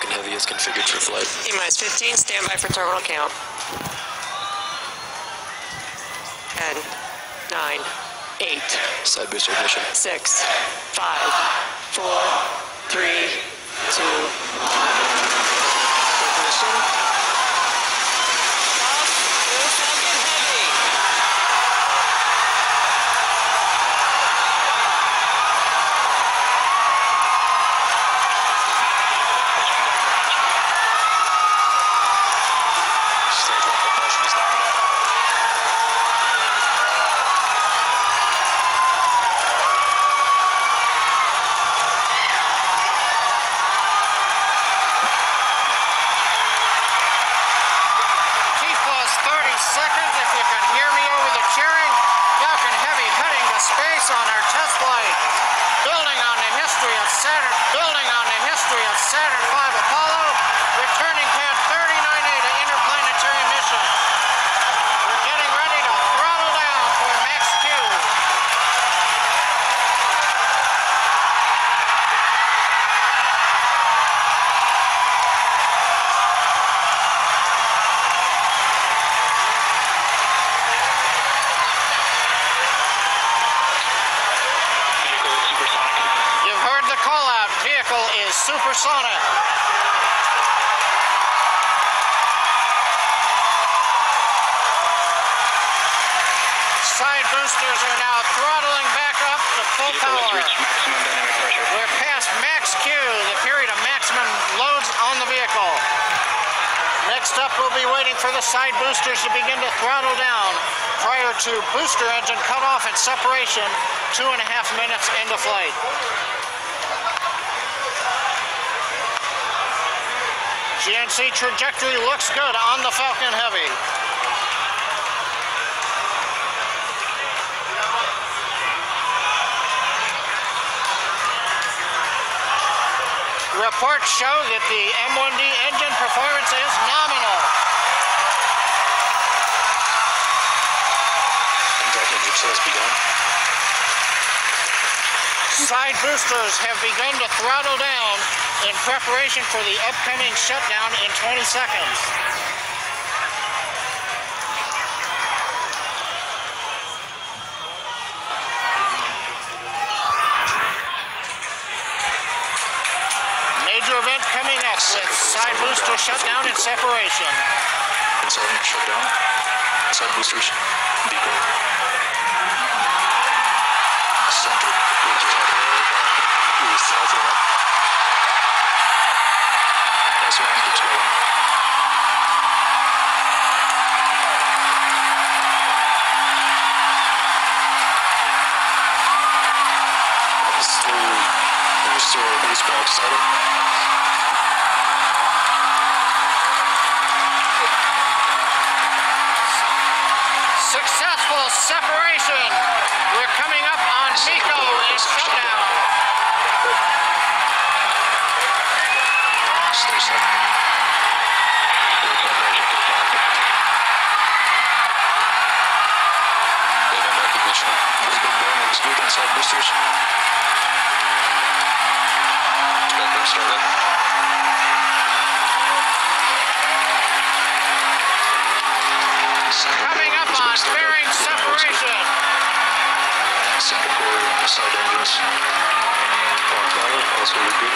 Falcon Heavy is configured for flight. T-minus 15, stand by for terminal count. 10, 9, 8. Side booster ignition. 6, 5, 4, 3, 2, 1. Ignition. Off. Go Falcon Heavy. Stage 1 propulsion is knocking up. Seconds, if you can hear me over the cheering. Falcon Heavy heading to space on our test flight. Building on the history of Saturn V Apollo, returning pad 39A to interplanetary mission. We're getting ready to throttle down for Max Q. Vehicle is supersonic. Side boosters are now throttling back up to full power. We're past max Q, the period of maximum loads on the vehicle. Next up, we'll be waiting for the side boosters to begin to throttle down prior to booster engine cutoff and separation 2.5 minutes into flight. GNC trajectory looks good on the Falcon Heavy. Reports show that the M1D engine performance is nominal. Contact engine has begun. Side boosters have begun to throttle down in preparation for the upcoming shutdown in 20 seconds. Major event coming up with side booster shutdown and separation. Inside shutdown. Side boosters beacon. Center. Southing up. That's where keeps going. Still base back setting. Successful separation. We're coming up on MECO and shutdown. Stay set. Event recognition. Has been done. Exclude inside boosters. Background started. Coming up on fairing separation. Center core side engines. On throttle, also repeat.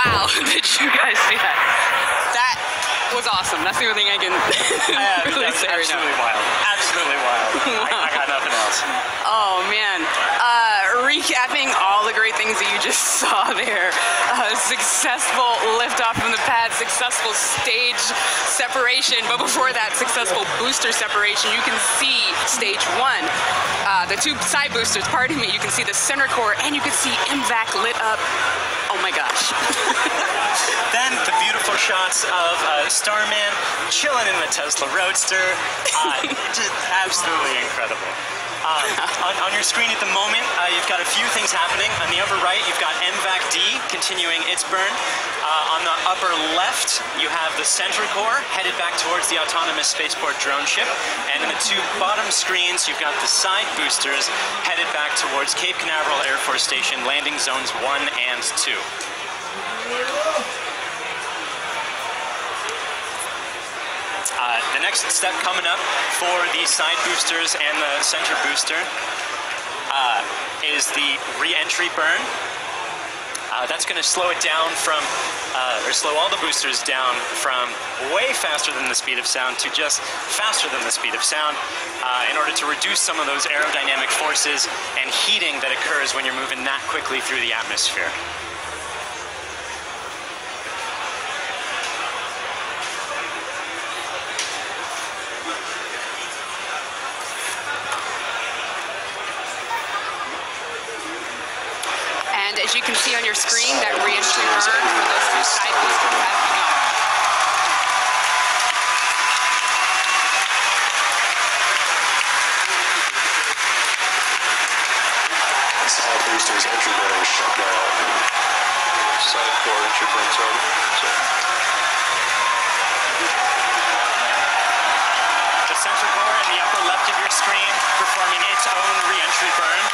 Wow, did you guys see that? That was awesome. That's the only thing I can really say right now. Absolutely wild. Absolutely wild. I got nothing else. Oh man. Recapping all the great things that you just saw there. Successful liftoff from the pad, successful stage separation, but before that, successful booster separation. You can see stage 1, the 2 side boosters, pardon me, you can see the center core, and you can see MVAC lit up. Oh my gosh. Then the beautiful shots of Starman chilling in the Tesla Roadster. Just absolutely incredible. On your screen at the moment, you've got a few things happening. On the upper right, you've got MVAC-D continuing its burn. On the upper left, you have the center core headed back towards the autonomous spaceport drone ship. And in the 2 bottom screens, you've got the side boosters headed back towards Cape Canaveral Air Force Station, landing zones 1 and 2. The next step coming up for the side boosters and the center booster is the re-entry burn. That's going to slow it down from, or slow all the boosters down from way faster than the speed of sound to just faster than the speed of sound in order to reduce some of those aerodynamic forces and heating that occurs when you're moving that quickly through the atmosphere. And as you can see on your screen, that re-entry burn for those 2 side boosters has begun. Side boosters entry burn shut down. Side core entry burn started. The center core in the upper left of your screen performing its own re-entry burn.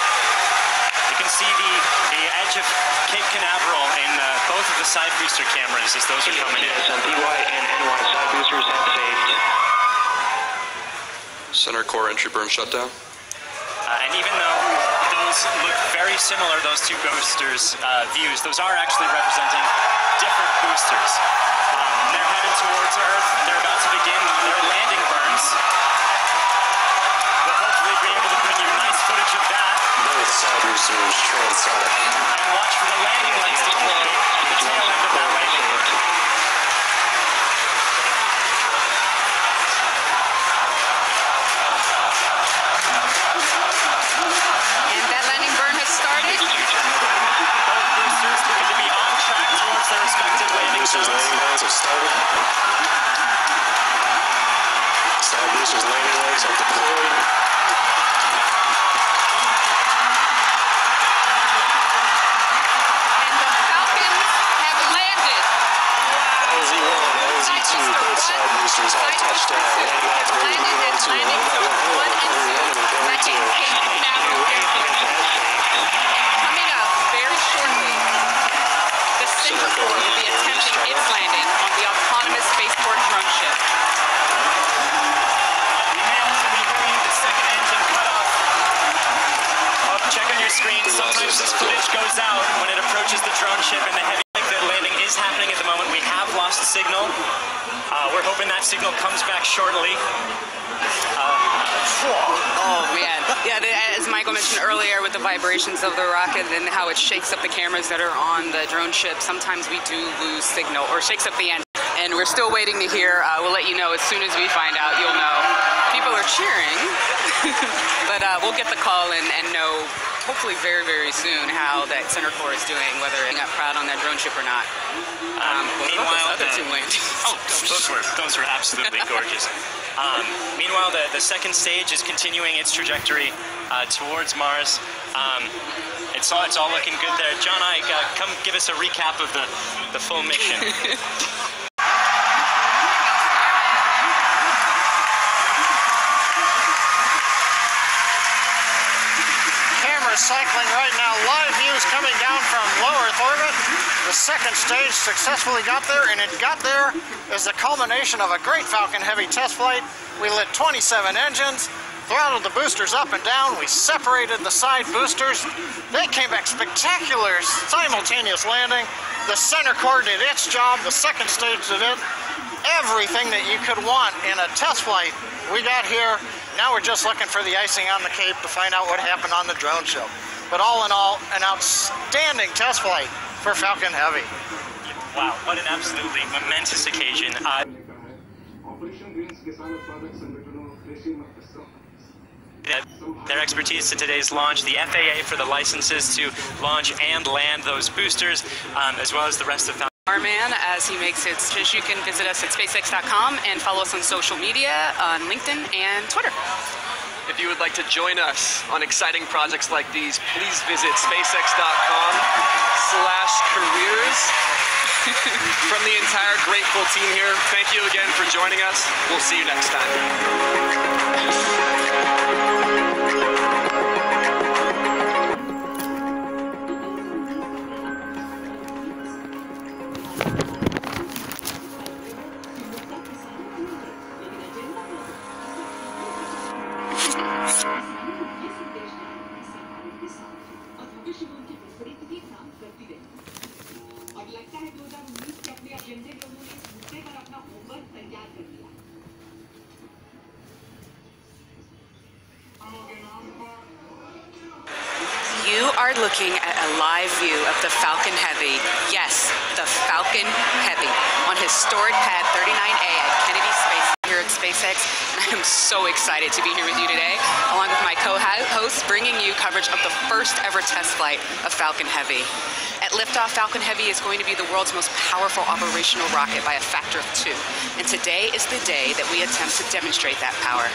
You can see the edge of Cape Canaveral in both of the side booster cameras as those are coming in. PY and NY side boosters have saved. Center core entry burn shutdown. And even though those look very similar, those 2 boosters' views, those are actually representing different boosters. They're headed towards Earth. They're about to begin their landing burns. We'll hopefully be able to bring you nice footage of that. Both side boosters transonic. And watch for the landing lights deploy at the tail end of that landing burn. And that landing burn has started. Both boosters looking to be on track towards their respective landing Boosters zones. landing legs have started. Side boosters landing legs are deployed. And the Falcons have landed. LZ1, LZ2, both side boosters all touched down. Landing off the landed in landing zone 1 and 2, landing Cape Canaveral Air Force. Coming up very shortly, the center core will be attempting its landing on the autonomous spaceport drone ship. The second engine cut off. Oh, check on your screen. Sometimes this footage goes out when it approaches the drone ship and the heavy lift landing is happening at the moment. We have lost signal. We're hoping that signal comes back shortly. Oh man, yeah, as Michael mentioned earlier with the vibrations of the rocket and how it shakes up the cameras that are on the drone ship, sometimes we do lose signal or shakes up the engine. And we're still waiting to hear. We'll let you know as soon as we find out. You'll know. People are cheering, but we'll get the call and know hopefully very, very soon how that center core is doing, whether it got proud on that drone ship or not. Meanwhile, other 2 landings. Oh, those were absolutely gorgeous. Meanwhile, the second stage is continuing its trajectory towards Mars. It's all looking good there. John Ike, come give us a recap of the full mission. Cycling right now, live views coming down from low Earth orbit. The second stage successfully got there, and it got there as the culmination of a great Falcon Heavy test flight. We lit 27 engines, throttled the boosters up and down. We separated the side boosters. They came back spectacular, simultaneous landing. The center core did its job. The second stage did it. Everything that you could want in a test flight, we got here. Now we're just looking for the icing on the cake to find out what happened on the drone show. But all in all, an outstanding test flight for Falcon Heavy. Wow, what an absolutely momentous occasion. Their expertise to today's launch, the FAA for the licenses to launch and land those boosters, as well as the rest of Falcon. Starman, as he makes it, you can visit us at spacex.com and follow us on social media on LinkedIn and Twitter. If you would like to join us on exciting projects like these, please visit spacex.com/careers. From the entire grateful team here, thank you again for joining us. We'll see you next time. You are looking at a live view of the Falcon Heavy. Yes, the Falcon Heavy on historic pad 39A at Kennedy Space here at SpaceX. And I am so excited to be here with you today, along with my co-hosts, bringing you coverage of the first ever test flight of Falcon Heavy. At liftoff, Falcon Heavy is going to be the world's most powerful operational rocket by a factor of 2. And today is the day that we attempt to demonstrate that power.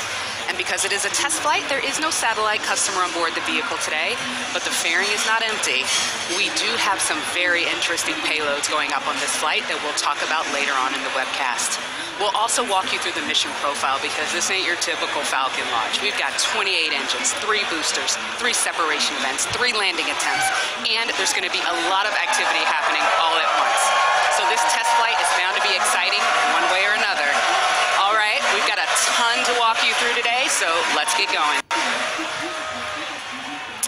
And because it is a test flight, there is no satellite customer on board the vehicle today, but the fairing is not empty. We do have some very interesting payloads going up on this flight that we'll talk about later on in the webcast. We'll also walk you through the mission profile because this ain't your typical Falcon launch. We've got 28 engines, 3 boosters, 3 separation events, 3 landing attempts, and there's going to be a lot of activity happening all at once. So this test flight is bound to be exciting one way or another. All right, we've got a ton to walk you through today, so let's get going.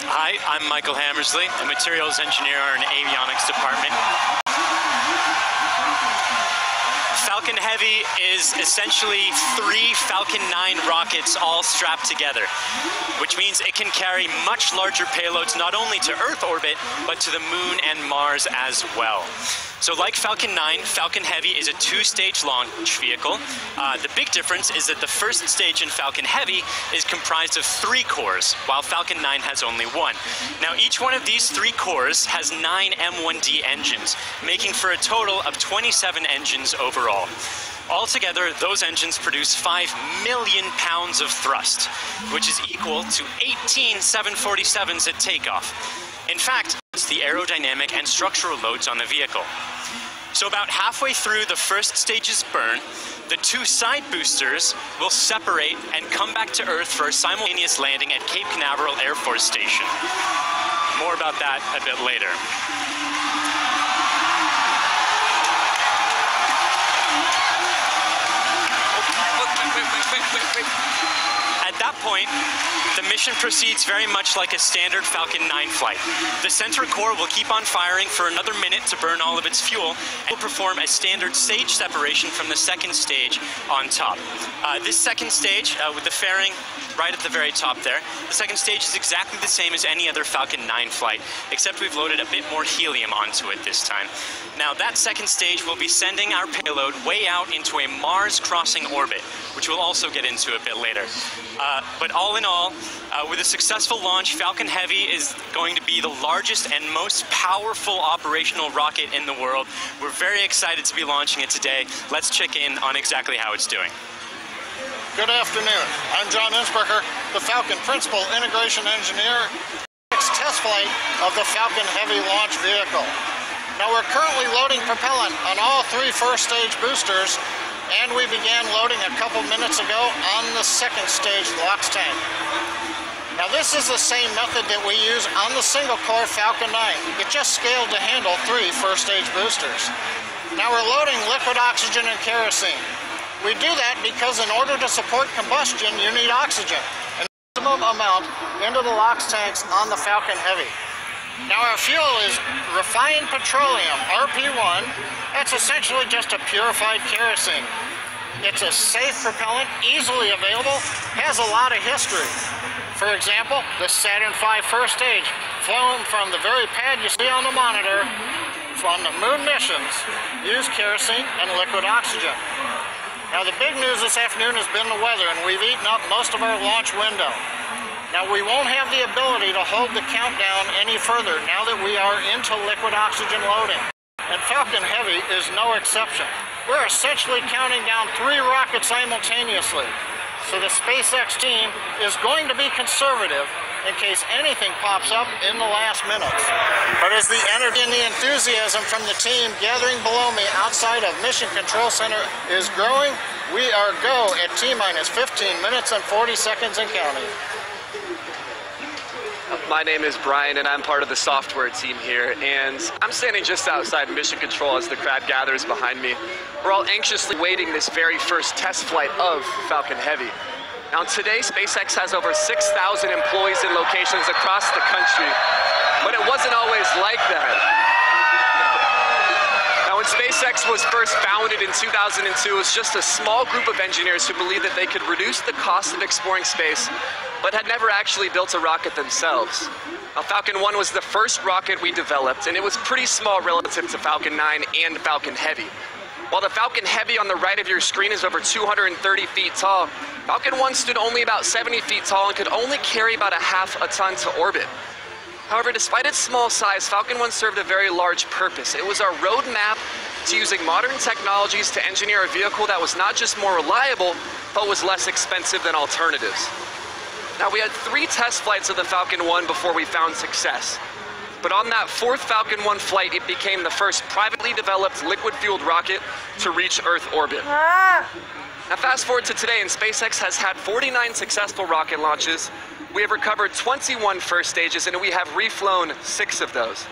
Hi, I'm Michael Hammersley, a materials engineer in the avionics department. Falcon Heavy is essentially 3 Falcon 9 rockets all strapped together, which means it can carry much larger payloads not only to Earth orbit, but to the Moon and Mars as well. So like Falcon 9, Falcon Heavy is a 2-stage launch vehicle. The big difference is that the first stage in Falcon Heavy is comprised of 3 cores, while Falcon 9 has only 1. Now each one of these 3 cores has 9 M1D engines, making for a total of 27 engines overall. Altogether, those engines produce 5 million pounds of thrust, which is equal to 18 747s at takeoff. In fact, it's the aerodynamic and structural loads on the vehicle. So about halfway through the first stage's burn, the 2 side boosters will separate and come back to Earth for a simultaneous landing at Cape Canaveral Air Force Station. More about that a bit later. At that point, the mission proceeds very much like a standard Falcon 9 flight. The center core will keep on firing for another minute to burn all of its fuel, and will perform a standard stage separation from the second stage on top. This second stage, with the fairing right at the very top there, the second stage is exactly the same as any other Falcon 9 flight, except we've loaded a bit more helium onto it this time. Now that second stage will be sending our payload way out into a Mars crossing orbit, which we'll also get into a bit later. But all in all, with a successful launch, Falcon Heavy is going to be the largest and most powerful operational rocket in the world. We're very excited to be launching it today. Let's check in on exactly how it's doing. Good afternoon. I'm John Innsbrucker, the Falcon Principal Integration Engineer. Test flight of the Falcon Heavy launch vehicle. Now we're currently loading propellant on all 3 first stage boosters, and we began loading a couple minutes ago on the second stage LOX tank. Now this is the same method that we use on the single core Falcon 9. It just scaled to handle 3 first stage boosters. Now we're loading liquid oxygen and kerosene. We do that because in order to support combustion, you need oxygen. optimum amount into the LOX tanks on the Falcon Heavy. Now our fuel is refined petroleum, RP1. That's essentially just a purified kerosene. It's a safe propellant, easily available, has a lot of history. For example, the Saturn V first stage, flown from the very pad you see on the monitor, from the moon missions, used kerosene and liquid oxygen. Now the big news this afternoon has been the weather, and we've eaten up most of our launch window. Now we won't have the ability to hold the countdown any further now that we are into liquid oxygen loading. And Falcon Heavy is no exception. We're essentially counting down 3 rockets simultaneously. So the Spacex team is going to be conservative in case anything pops up in the last minutes. But as the energy and the enthusiasm from the team gathering below me outside of Mission Control Center is growing, we are go at T-minus 15 minutes and 40 seconds and counting. My name is Brian, and I'm part of the software team here, and I'm standing just outside Mission Control as the crowd gathers behind me. We're all anxiously waiting this very first test flight of Falcon Heavy. Now today, SpaceX has over 6,000 employees in locations across the country, but it wasn't always like that. Now when SpaceX was first founded in 2002, it was just a small group of engineers who believed that they could reduce the cost of exploring space, but had never actually built a rocket themselves. Now, Falcon 1 was the first rocket we developed, and it was pretty small relative to Falcon 9 and Falcon Heavy. While the Falcon Heavy on the right of your screen is over 230 feet tall, Falcon 1 stood only about 70 feet tall and could only carry about ½ a ton to orbit. However, despite its small size, Falcon 1 served a very large purpose. It was our roadmap to using modern technologies to engineer a vehicle that was not just more reliable, but was less expensive than alternatives. Now, we had 3 test flights of the Falcon 1 before we found success. But on that 4th Falcon 1 flight, it became the first privately developed liquid-fueled rocket to reach Earth orbit. Now, fast forward to today, and SpaceX has had 49 successful rocket launches. We have recovered 21 first stages, and we have reflown 6 of those.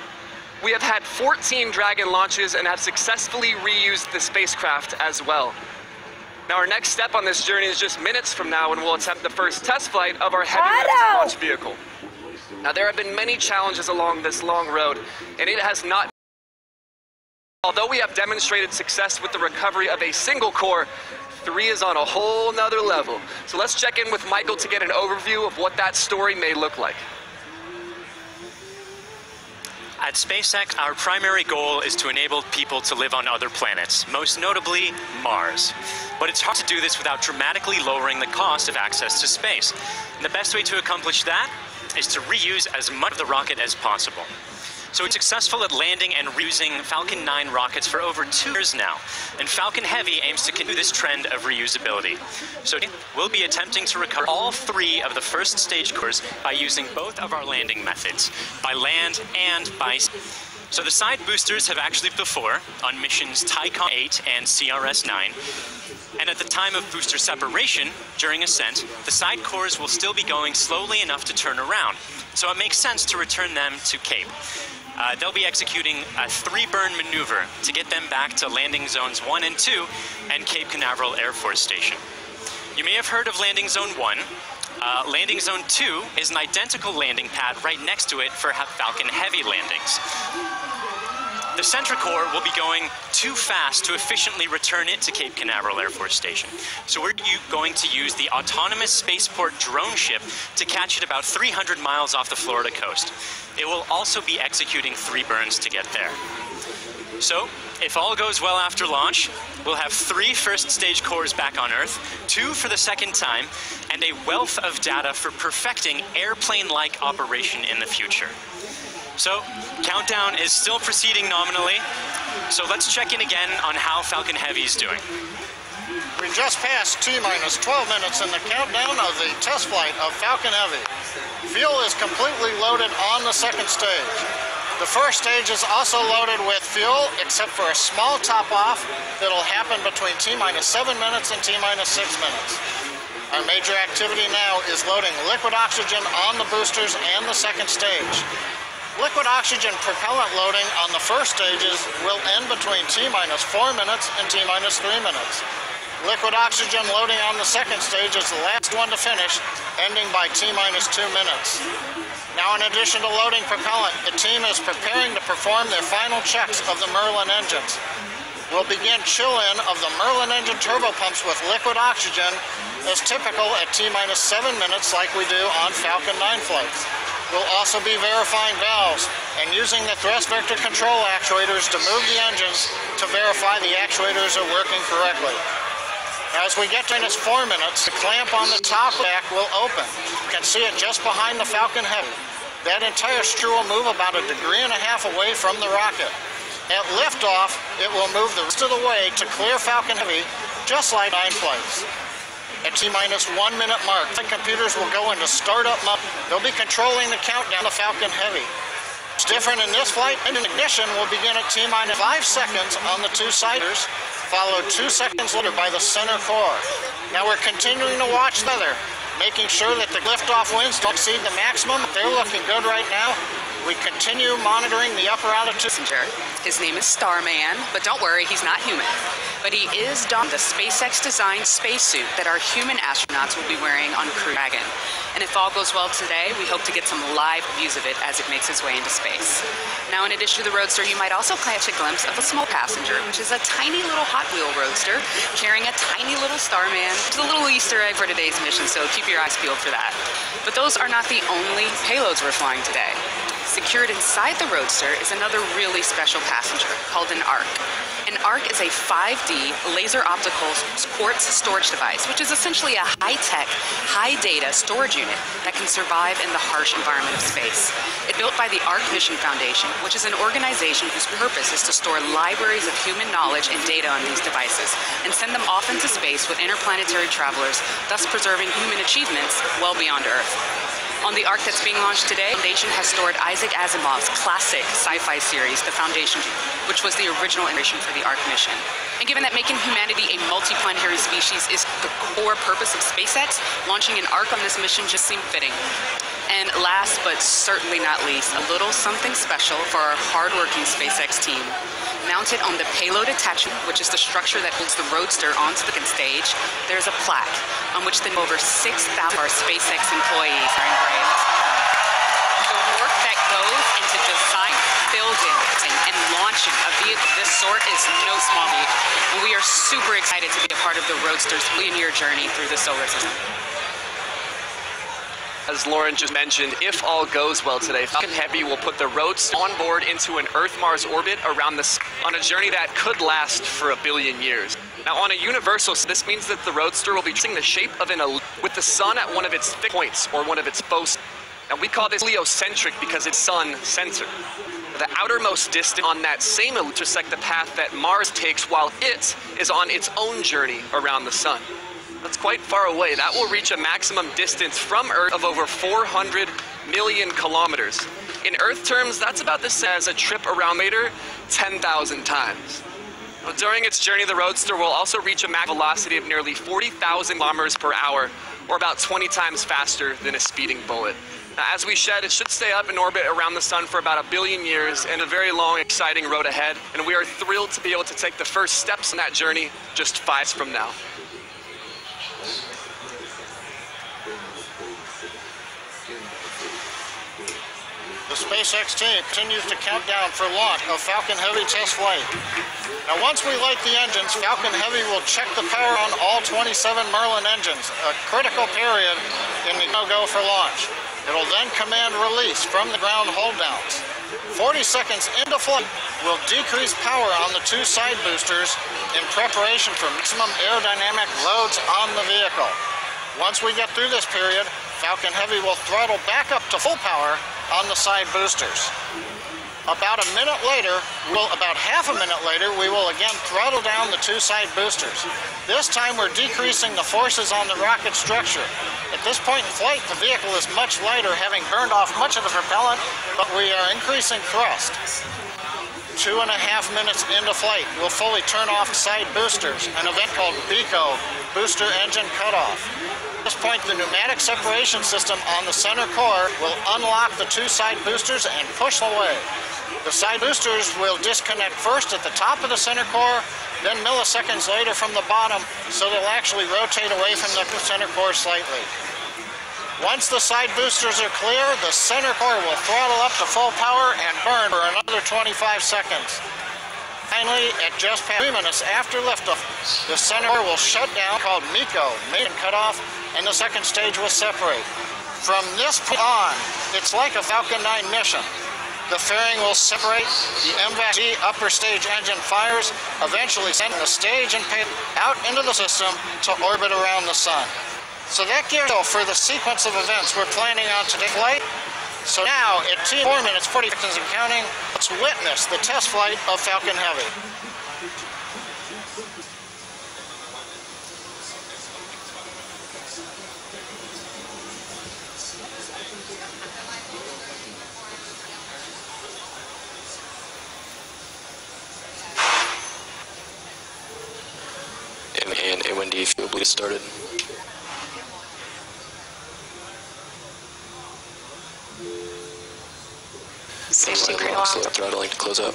We have had 14 Dragon launches and have successfully reused the spacecraft as well. Now, our next step on this journey is just minutes from now, when we'll attempt the first test flight of our heavy lift launch vehicle. Now, there have been many challenges along this long road, and it has not. Although we have demonstrated success with the recovery of a single core, 3 is on a whole nother level. So let's check in with Michael to get an overview of what that story may look like. At SpaceX, our primary goal is to enable people to live on other planets, most notably Mars. But it's hard to do this without dramatically lowering the cost of access to space. And the best way to accomplish that is to reuse as much of the rocket as possible. So we're successful at landing and reusing Falcon 9 rockets for over 2 years now, and Falcon Heavy aims to continue this trend of reusability. So we'll be attempting to recover all 3 of the first stage cores by using both of our landing methods, by land and by sea. So the side boosters have actually before on missions Tycon 8 and CRS 9. And at the time of booster separation, during ascent, the side cores will still be going slowly enough to turn around. So it makes sense to return them to Cape. They'll be executing a 3-burn maneuver to get them back to landing zones 1 and 2 and Cape Canaveral Air Force Station. You may have heard of landing zone 1. Landing zone 2 is an identical landing pad right next to it for Falcon Heavy landings. The Centricore will be going too fast to efficiently return it to Cape Canaveral Air Force Station. So we're going to use the autonomous spaceport drone ship to catch it about 300 miles off the Florida coast. It will also be executing 3 burns to get there. So, if all goes well after launch, we'll have 3 first stage cores back on Earth, 2 for the second time, and a wealth of data for perfecting airplane-like operation in the future. So, countdown is still proceeding nominally, so let's check in again on how Falcon Heavy is doing. We just passed T-minus 12 minutes in the countdown of the test flight of Falcon Heavy. Fuel is completely loaded on the second stage. The first stage is also loaded with fuel, except for a small top-off that'll happen between T-minus 7 minutes and T-minus 6 minutes. Our major activity now is loading liquid oxygen on the boosters and the second stage. Liquid oxygen propellant loading on the first stages will end between T-minus 4 minutes and T-minus 3 minutes. Liquid oxygen loading on the second stage is the last one to finish, ending by T-minus 2 minutes. Now, in addition to loading propellant, the team is preparing to perform their final checks of the Merlin engines. We'll begin chill-in of the Merlin engine turbopumps with liquid oxygen as typical at T-minus 7 minutes like we do on Falcon 9 flights. We'll also be verifying valves and using the thrust vector control actuators to move the engines to verify the actuators are working correctly. As we get to -4 minutes, the clamp on the top back will open. You can see it just behind the Falcon Heavy. That entire screw will move about 1.5 degrees away from the rocket. At liftoff, it will move the rest of the way to clear Falcon Heavy, just like 9 flights. At T-minus 1 minute mark, the computers will go into startup mode. They'll be controlling the countdown to Falcon Heavy. It's different in this flight. Engine ignition will begin at T-minus 5 seconds on the 2-siders, followed 2 seconds later by the center core. Now we're continuing to watch the weather, making sure that the liftoff winds don't exceed the maximum. They're looking good right now. We continue monitoring the upper altitude. His name is Starman, but don't worry, he's not human. But he is donning the Spacex designed spacesuit that our human astronauts will be wearing on Crew Dragon. And if all goes well today, we hope to get some live views of it as it makes its way into space. Now, in addition to the Roadster, you might also catch a glimpse of a small passenger, which is a tiny little Hot Wheel Roadster carrying a tiny little Starman. It's a little Easter egg for today's mission, so keep your eyes peeled for that. But those are not the only payloads we're flying today. Secured inside the Roadster is another really special passenger called an ARC. An ARC is a 5D laser optical quartz storage device, which is essentially a high-tech, high-data storage unit that can survive in the harsh environment of space. It's built by the ARC Mission Foundation, which is an organization whose purpose is to store libraries of human knowledge and data on these devices and send them off into space with interplanetary travelers, thus preserving human achievements well beyond Earth. On the ARC that's being launched today, the Foundation has stored Isaac Asimov's classic sci-fi series, The Foundation, which was the original inspiration for the ARC mission. And given that making humanity a multiplanetary species is the core purpose of SpaceX, launching an ARC on this mission just seemed fitting. And last but certainly not least, a little something special for our hardworking SpaceX team. Mounted on the payload attachment, which is the structure that holds the Roadster onto the stage, there's a plaque on which the over 6,000 of our SpaceX employees are engraved. The work that goes into design, building, and launching a vehicle of this sort is no small feat, and we are super excited to be a part of the Roadster's billion-year journey through the solar system. As Lauren just mentioned, if all goes well today, Falcon Heavy will put the Roadster on board into an Earth-Mars orbit around the sun on a journey that could last for 1 billion years. Now, on a universal, this means that the Roadster will be tracing the shape of with the sun at one of its fixed points, or one of its foci. And we call this heliocentric because it's sun-centered. The outermost distance on that same intersect the path that Mars takes while it is on its own journey around the sun. That's quite far away. That will reach a maximum distance from Earth of over 400 million kilometers. In Earth terms, that's about the same as a trip around later 10,000 times. Now, during its journey, the Roadster will also reach a max velocity of nearly 40,000 kilometers per hour, or about 20 times faster than a speeding bullet. Now, as we shed, it should stay up in orbit around the sun for about 1 billion years and a very long, exciting road ahead. And we are thrilled to be able to take the first steps in that journey just 5 years from now. The SpaceX team continues to count down for launch of Falcon Heavy test flight. Now, once we light the engines, Falcon Heavy will check the power on all 27 Merlin engines, a critical period in the no-go for launch. It'll then command release from the ground hold downs. 40 seconds into flight, we'll decrease power on the 2 side boosters in preparation for maximum aerodynamic loads on the vehicle. Once we get through this period, Falcon Heavy will throttle back up to full power on the side boosters. About half a minute later, we will again throttle down the 2 side boosters. This time we're decreasing the forces on the rocket structure. At this point in flight, the vehicle is much lighter, having burned off much of the propellant, but we are increasing thrust. 2.5 minutes into flight, we'll fully turn off side boosters, an event called BECO, Booster Engine Cutoff. At this point, the pneumatic separation system on the center core will unlock the 2 side boosters and push away. The side boosters will disconnect first at the top of the center core, then milliseconds later from the bottom, so they'll actually rotate away from the center core slightly. Once the side boosters are clear, the center core will throttle up to full power and burn for another 25 seconds. Finally, at just past 3 minutes after liftoff, the center core will shut down, called MECO, main cutoff, and the second stage will separate. From this point on, it's like a Falcon 9 mission. The fairing will separate, the MVAC upper stage engine fires, eventually sending the stage and payload out into the system to orbit around the sun. So that gives you for the sequence of events we're planning on today's flight. So now, at 4 minutes, 40 seconds and counting, let's witness the test flight of Falcon Heavy. And A1D fuel bleed started. Stage 2 cradle Slow throttling to close up.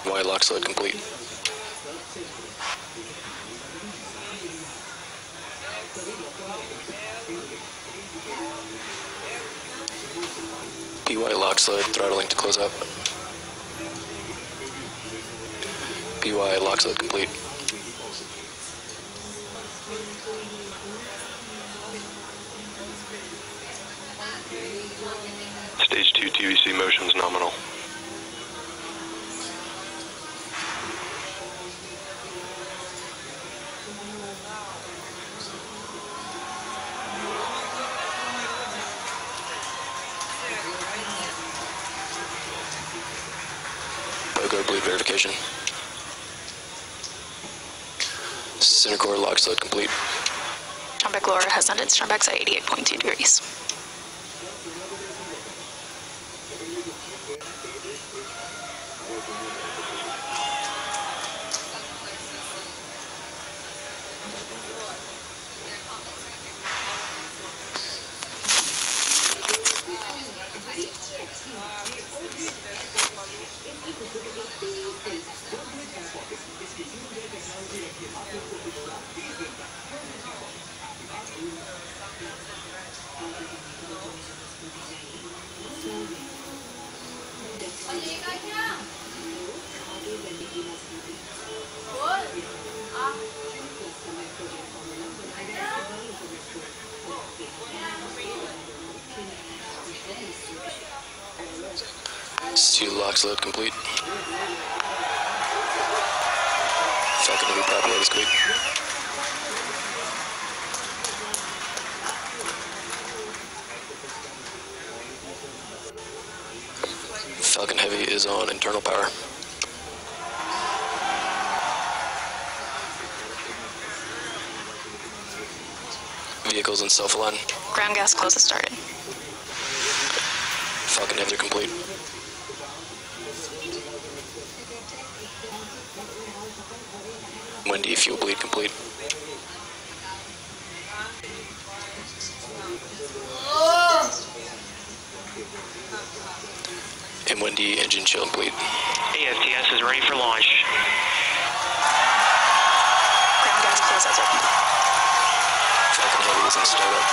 Y lock slide complete. PY lock slide throttling to close up. PY lock slide complete. Stage 2 TVC motions nominal. Go bleed verification. Center core lock slide complete. Strombeck lower has ended. Strombeck's at 88.2 degrees. C2 lock slide complete. Falcon Heavy propellers complete. Falcon Heavy is on internal power. Vehicles in self-align. Ground gas close has started. Falcon Heavy complete. Windy fuel bleed complete. And windy engine chill complete. AFTS is ready for launch. Ground gas close has opened. Falcon Heavy is in startup.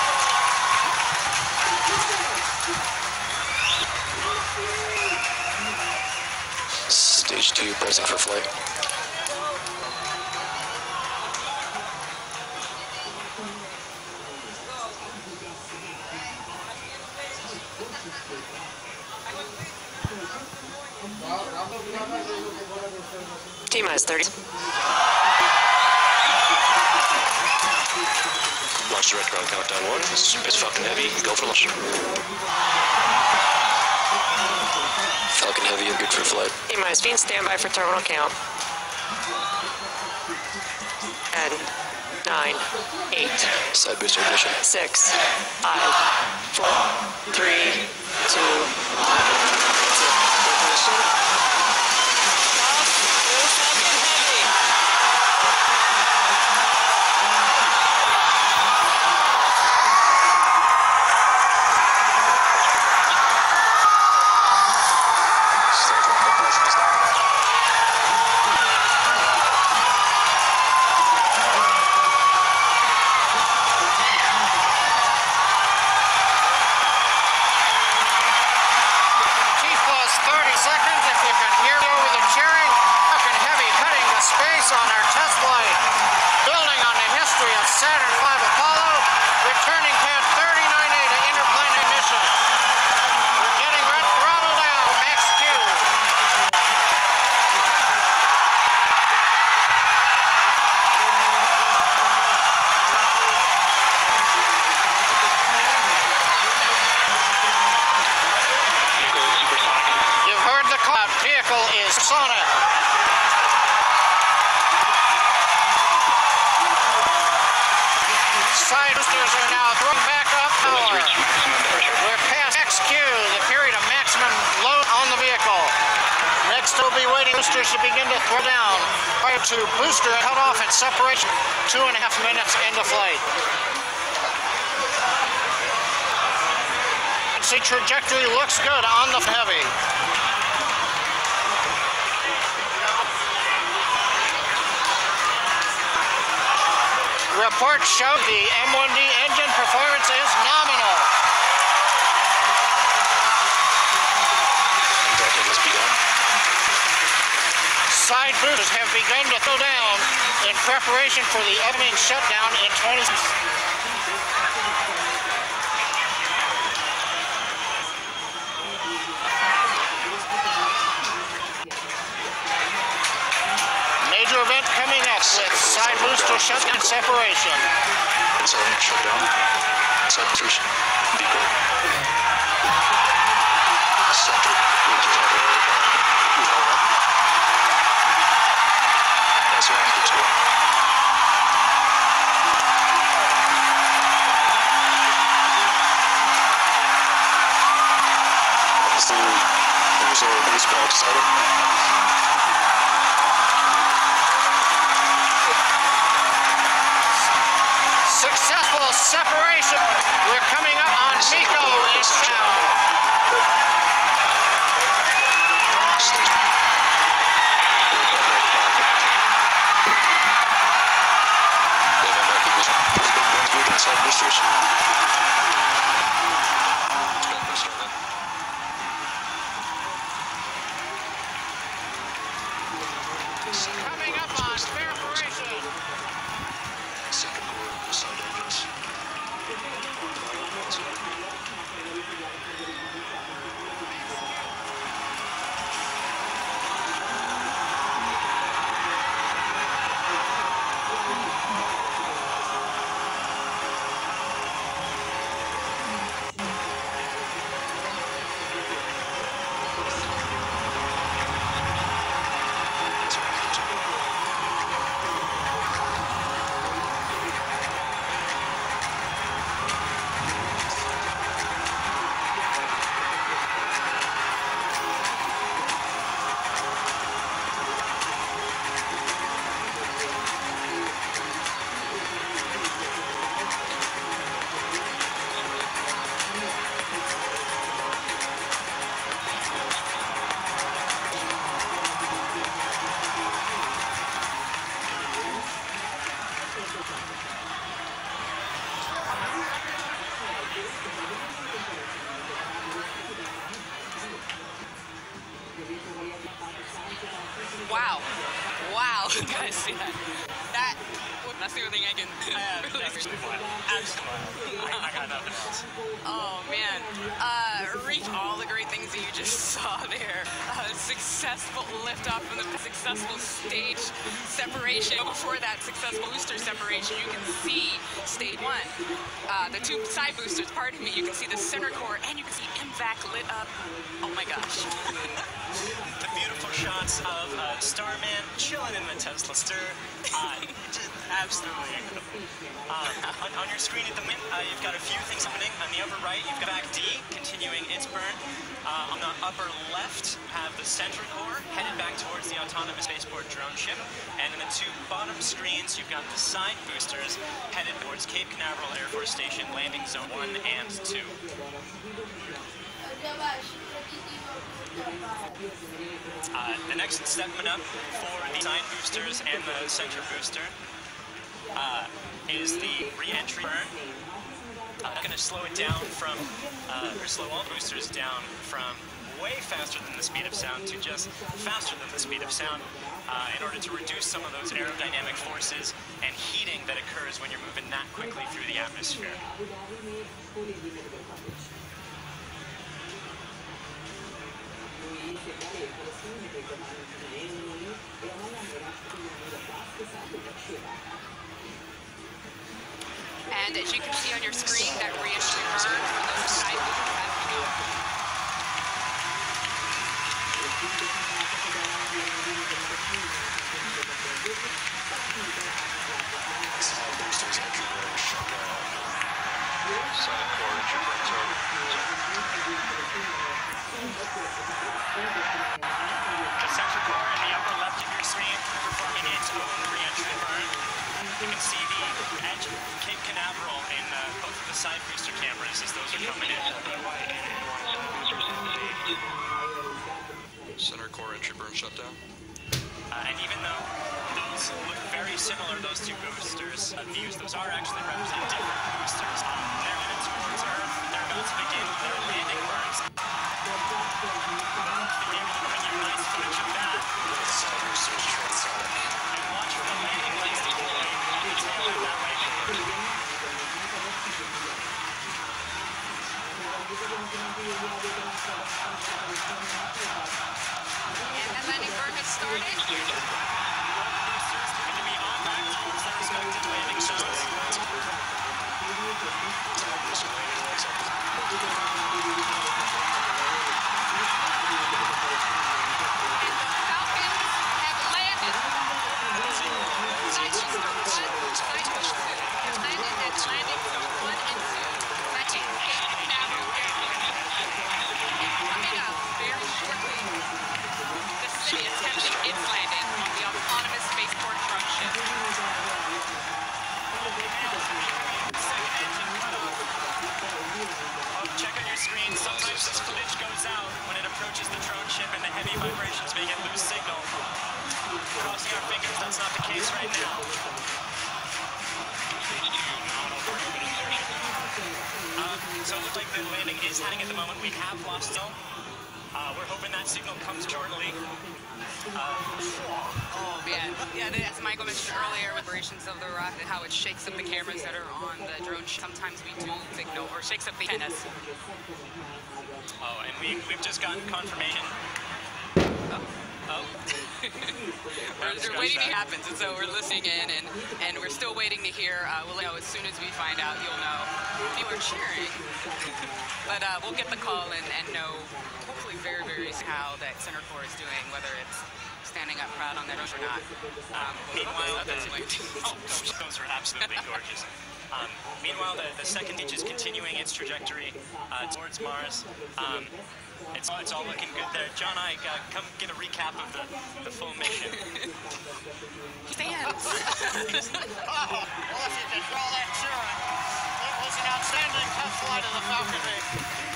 Stage 2 present for flight. T-minus 30. Launch director on countdown 1. It's Falcon Heavy. Go for launch. Falcon Heavy, you're good for flight. T-minus being standby for terminal count. 10, 9, 8, Side booster ignition. 6, 5, 4, 3, 2, 1. Space on our test flight, building on the history of Saturn V Apollo, returning pad 39A to interplanetary mission. We're getting red throttle down, max Q. You've heard the call. Vehicle is Sonic. Side boosters are now throwing back up power. We're past XQ, the period of maximum load on the vehicle. Next we'll be waiting boosters to begin to throw down prior to booster cutoff and separation 2.5 minutes into flight. See, trajectory looks good on the Heavy. Reports show the M1D engine performance is nominal. Docking has begun. Side boosters have begun to throw down in preparation for the upcoming shutdown in 20. Major event coming up with side booster shutdown separation. Inside shutdown. Side booster beacon. Center. We hold up. That's your anchor to There's a base box decided. Successful separation. We're coming up on Nico in sound. Side boosters. Coming up on separation. Second core, side engines. Wow. Wow. You guys see that? That's the only thing I can I got nothing else. Oh, man. Reach all the great things that you just saw there. Successful liftoff from the successful stage separation. Before that successful booster separation, you can see stage 1. The two side boosters, pardon me, you can see the center core and you can see MVAC lit up. Oh my gosh. The beautiful shots of Starman chilling in the Tesla stir. absolutely incredible. On your screen at the moment, you've got a few things happening. On the upper right, you've got Back D continuing its burn. On the upper left, have the center core headed back towards the autonomous spaceport drone ship. And in the two bottom screens, you've got the side boosters headed towards Cape Canaveral Air Force Station, landing zone 1 and 2. The next step coming up for the side boosters and the center booster is the re-entry burn. Going to slow it down from, or slow all boosters down from way faster than the speed of sound to just faster than the speed of sound in order to reduce some of those aerodynamic forces and heating that occurs when you're moving that quickly through the atmosphere. And as you can see on your screen, that re-entry burn for those side boosters has begun. Side boosters entry burn shut down. Side core entry burn started. The center core in the upper left of your screen performing its own re-entry burn. You can see the edge of Cape Canaveral in both of the side booster cameras as those are coming in. Center core entry burn shut down. And even though those look very similar, those two boosters views, those are actually represent different boosters. They're headed towards Earth. They're about to begin their landing burns. Being able to bring you nice footage of that. Side boosters transonic. And watch for the landing lights deploy on the tail of that landing burn. And that landing burn has started. Boosters going to be on back towards their respective landing zones. Side booster landing lights up. And the Falcons have landed. Side booster 1, side booster 2 have landed at landing zone 1 and 2. Matching Cape Canaveral Air Force. And coming up very shortly, the city attempting its landing on the autonomous spaceport drone ship. Check on your screen. Sometimes this footage goes out when it approaches the drone ship and the heavy vibrations make it lose signal. Crossing our fingers, that's not the case right now. So it looks like the landing is heading at the moment. We have lost signal. We're hoping that signal comes shortly. Oh man, yeah, as Michael mentioned earlier, with vibrations of the rocket, how it shakes up the cameras that are on the drone. Sometimes we do signal, or shakes up the antennas. Oh, and we've just gotten confirmation. We're waiting to happen, and so we're listening in, and we're still waiting to hear. We'll know as soon as we find out. You'll know. People are cheering, but we'll get the call and know hopefully very, very soon how that center core is doing, whether it's standing up proud on that or not. Meanwhile, those are absolutely gorgeous. Meanwhile, the second stage is continuing its trajectory towards Mars. It's all looking good there. John, come give a recap of the full mission. Stands. Well, if you can call that cheering, it was an outstanding test flight of the Falcon 8.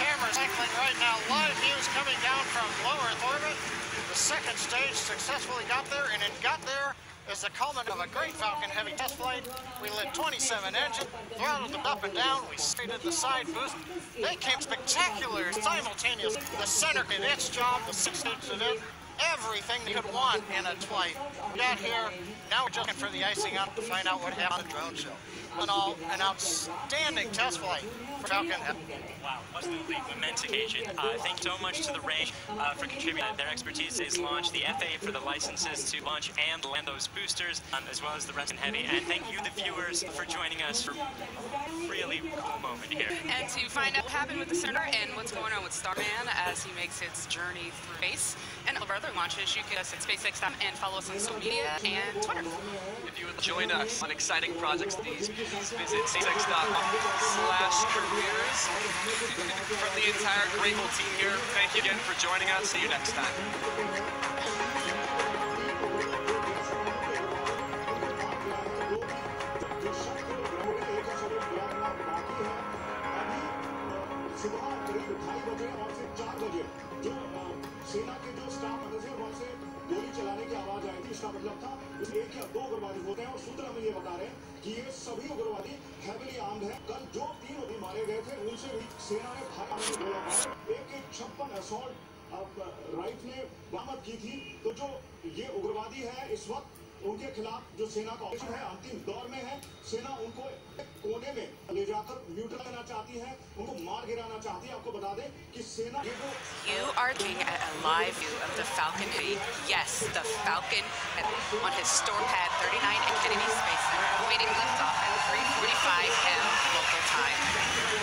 Cameras cycling right now. Live views coming down from low Earth orbit. The second stage successfully got there, and it got there as the culmination of a great Falcon Heavy test flight. We lit 27 engines, throttled them up and down. We started the side boost. They came spectacular simultaneously. The center did its job, the sixth stage did it. everything they could want in a flight. Got here, now we're just looking for the icing up to find out what happened at the drone show. All in all, an outstanding test flight for Falcon Heavy. Wow, absolutely immense occasion. Thank you so much to the range for contributing. Their expertise is launched the FAA for the licenses to launch and land those boosters, as well as the rest in Heavy. And thank you, the viewers, for joining us for a really cool moment here. And to find out what happened with the center and what's going on with Starman as he makes its journey through space and all of our other launches, you can us at Spacex.com and follow us on social media and Twitter. If you would join us on exciting projects, please visit spacex.com/careers. From the entire Grateful team here, thank you again for joining us. See you next time. सेना के जो staff मदद है वहां से गोली चलाने की आवाज आई थी। इसका मतलब था एक या दो उग्रवादी होते हैं और सूत्र हमें ये बता रहे हैं कि ये सभी उग्रवादी हैविली आर्म्ड हैं। कल जो 3 उग्रवादी मारे गए थे उनसे भी सेना ने भारी गोला मारा। AK-56 असॉल्ट राइफ ने बरामद की थी। तो जो ये उग्रवादी है इस वक्त उनके खिलाफ जो सेना का ऑपरेशन है अंतिम दौर में है। सेना उनको एक कोने में ले जाकर न्यूट्रल करना चाहती है, उनको मार गिराना चाहती है। आपको बता दें कि सेना You are looking at a live view of the Falcon Heavy. Yes, the Falcon on his store pad 39 at Kennedy Space Center, awaiting liftoff at 3:45 p.m. local time.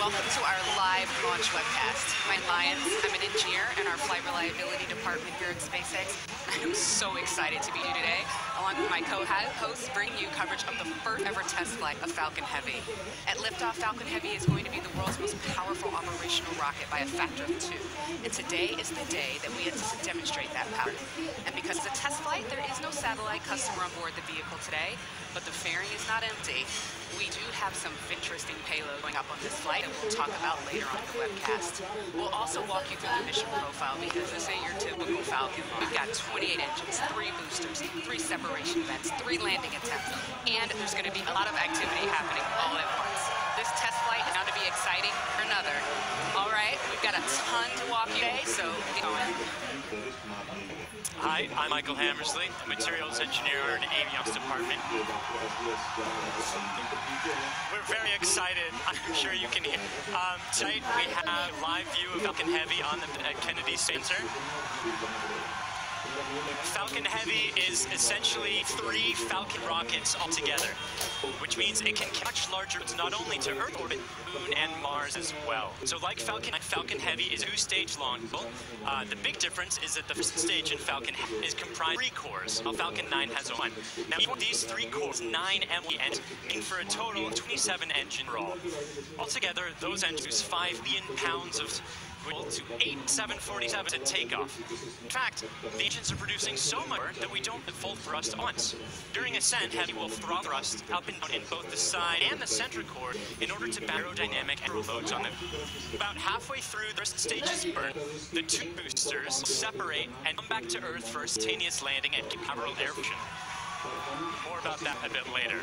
Welcome to our live launch webcast. I'm Lyons. I'm an engineer in our flight reliability department here at SpaceX. I am so excited to be here today, along with my co-hosts, bringing you coverage of the first ever test flight of Falcon Heavy. At liftoff, Falcon Heavy is going to be the world's most powerful operational rocket by a factor of 2. And today is the day that we get to demonstrate that power. And because it's a test flight, there is no satellite customer on board the vehicle today, but the fairing is not empty. We do have some interesting payload going up on this flight that we'll talk about later on in the webcast. We'll also walk you through the mission profile because this ain't your typical Falcon. We've got 28 engines, 3 boosters, 3 separation vents, 3 landing attempts, and there's going to be a lot of activity happening all at once. This test flight is going to be exciting for another. All right, we've got a ton to walk you today, so get going. Hi, I'm Michael Hammersley, a materials engineer in the avionics department. We're very excited. I'm sure you can hear. Tonight we have a live view of Falcon Heavy on the Kennedy Space Center. Falcon Heavy is essentially 3 Falcon rockets altogether, which means it can catch larger not only to Earth orbit, Moon, and Mars as well. So like Falcon 9, Falcon Heavy is 2-stage launch. The big difference is that the first stage in Falcon Heavy is comprised of 3 cores, while Falcon 9 has 1. Now each one of these 3 cores, 9 ME engines, making for a total of 27 engine roll. Altogether, those engines use 5 million pounds of to 8 747 at takeoff. In fact, the engines are producing so much that we don't full thrust once. During ascent, Heavy will throttle thrust up and down in both the side and the center core in order to balance aerodynamic and loads on them. About halfway through, the first stage is burned. The 2 boosters separate and come back to Earth for a simultaneous landing and parallel air fusion. More about that a bit later.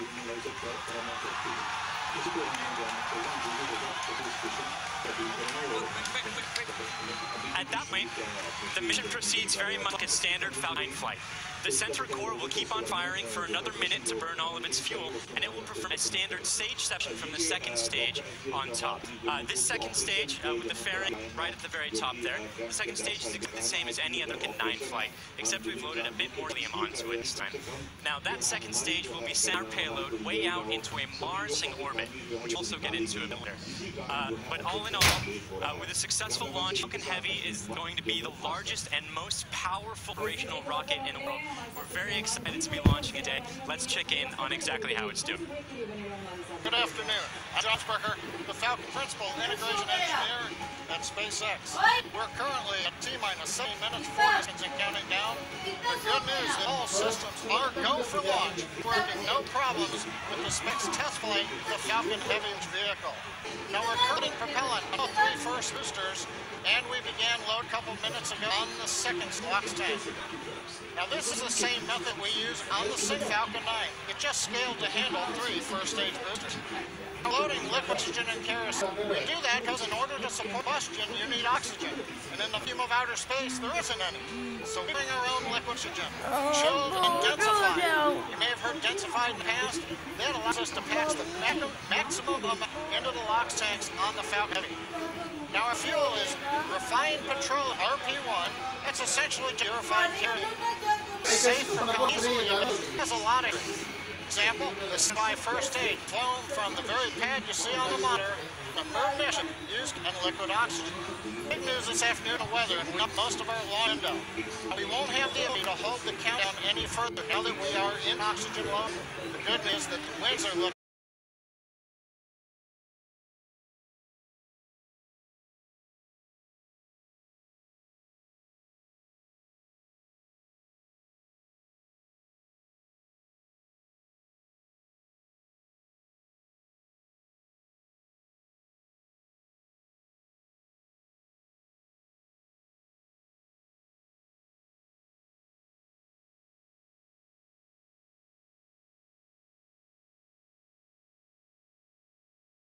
At that point, the mission proceeds very much like a standard Falcon 9 flight. The center core will keep on firing for another minute to burn all of its fuel, and it will perform a standard stage section from the second stage on top. This second stage, with the fairing right at the very top there, the second stage is exactly the same as any other Falcon 9 flight, except we've loaded a bit more helium onto it this time. Now, that second stage will be sending our payload way out into a Mars-ing orbit, which we'll also get into a bit later. But all in all, with a successful launch, Falcon Heavy is going to be the largest and most powerful operational rocket in the world. We're very excited to be launching it today. Let's check in on exactly how it's doing. Good afternoon. I'm Josh Berger, the Falcon Principal Integration Engineer at SpaceX. We're currently at T-minus 7 minutes, 40 seconds and counting down. The good news is all systems are go for launch. Working no problems with the Space test flight, the Falcon Heavy's vehicle. Now we're currently propellant on all 3 first boosters, and we began load a couple minutes ago on the second LOX tank. Now this is the same method we use on the SIG Falcon 9. It just scaled to handle 3 first stage boosters. Loading liquid oxygen and kerosene. We do that because in order to support combustion, you need oxygen. And in the vacuum of outer space, there isn't any. So we bring our own liquid oxygen. Chilled and densified. You may have heard densified in the past. That allows us to pass the maximum amount into the LOX tanks on the Falcon Heavy. Now our fuel is refined petroleum, RP1. That's essentially purified kerosene. Safe for easily has a lot of example, this is my first aid, flown from the very pad you see on the monitor, the mission used and liquid oxygen. Big news this afternoon of weather, and we're up most of our long window. We won't have the ability to hold the countdown any further now that we are in oxygen load. The good news is that the winds are looking